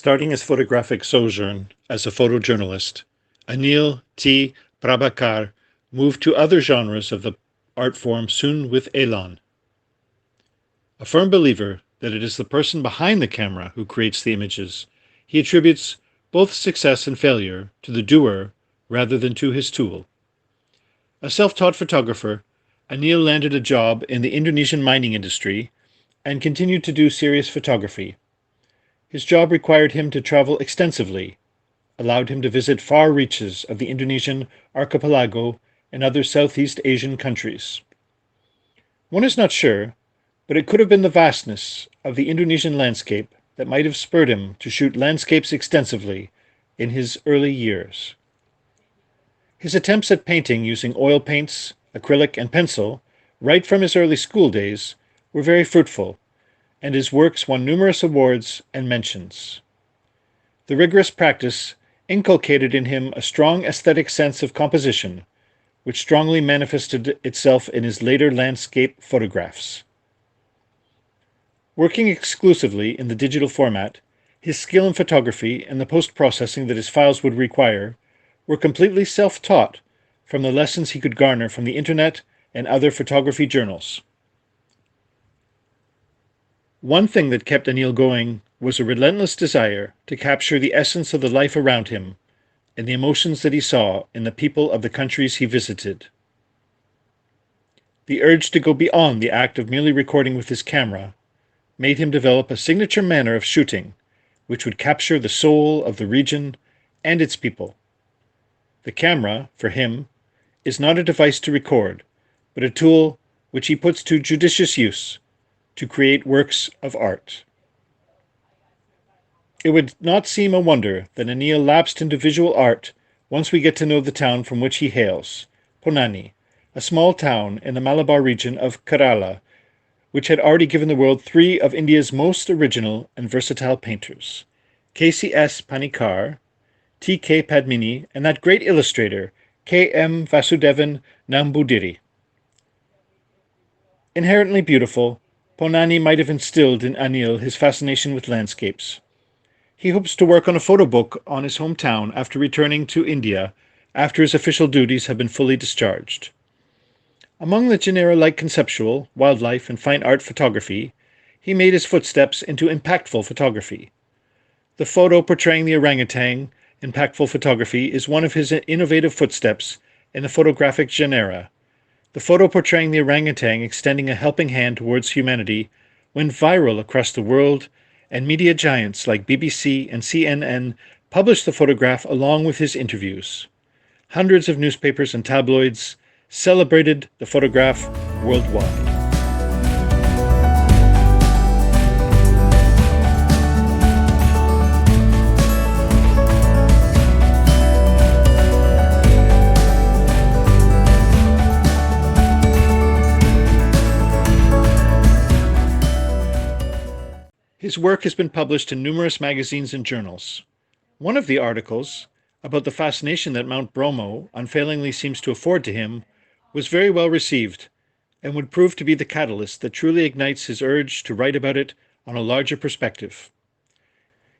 Starting his photographic sojourn as a photojournalist, Anil T. Prabhakar moved to other genres of the art form soon with elan. A firm believer that it is the person behind the camera who creates the images, he attributes both success and failure to the doer rather than to his tool. A self-taught photographer, Anil landed a job in the Indonesian mining industry and continued to do serious photography. His job required him to travel extensively, allowed him to visit far reaches of the Indonesian archipelago and other Southeast Asian countries. One is not sure, but it could have been the vastness of the Indonesian landscape that might have spurred him to shoot landscapes extensively in his early years. His attempts at painting using oil paints, acrylic, and pencil, right from his early school days, were very fruitful, and his works won numerous awards and mentions. The rigorous practice inculcated in him a strong aesthetic sense of composition, which strongly manifested itself in his later landscape photographs. Working exclusively in the digital format, his skill in photography and the post-processing that his files would require were completely self-taught from the lessons he could garner from the internet and other photography journals. One thing that kept Anil going was a relentless desire to capture the essence of the life around him and the emotions that he saw in the people of the countries he visited. The urge to go beyond the act of merely recording with his camera made him develop a signature manner of shooting which would capture the soul of the region and its people. The camera, for him, is not a device to record, but a tool which he puts to judicious use to create works of art. It would not seem a wonder that Anil lapsed into visual art once we get to know the town from which he hails, Ponani, a small town in the Malabar region of Kerala, which had already given the world three of India's most original and versatile painters, K.C.S. Panikar, T.K. Padmini, and that great illustrator, K.M. Vasudevan Nambudiri. Inherently beautiful, Ponani might have instilled in Anil his fascination with landscapes. He hopes to work on a photo book on his hometown after returning to India after his official duties have been fully discharged. Among the genera like conceptual, wildlife, and fine art photography, he made his footsteps into impactful photography. The photo portraying the orangutan, impactful photography, is one of his innovative footsteps in the photographic genera. The photo portraying the orangutan extending a helping hand towards humanity went viral across the world, and media giants like BBC and CNN published the photograph along with his interviews. Hundreds of newspapers and tabloids celebrated the photograph worldwide. His work has been published in numerous magazines and journals. One of the articles, about the fascination that Mount Bromo unfailingly seems to afford to him, was very well received, and would prove to be the catalyst that truly ignites his urge to write about it on a larger perspective.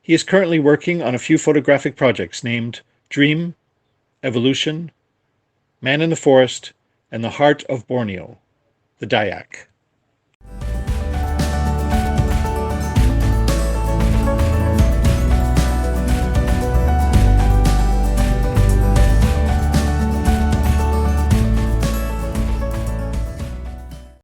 He is currently working on a few photographic projects named Dream, Evolution, Man in the Forest, and the Heart of Borneo, the Dayak.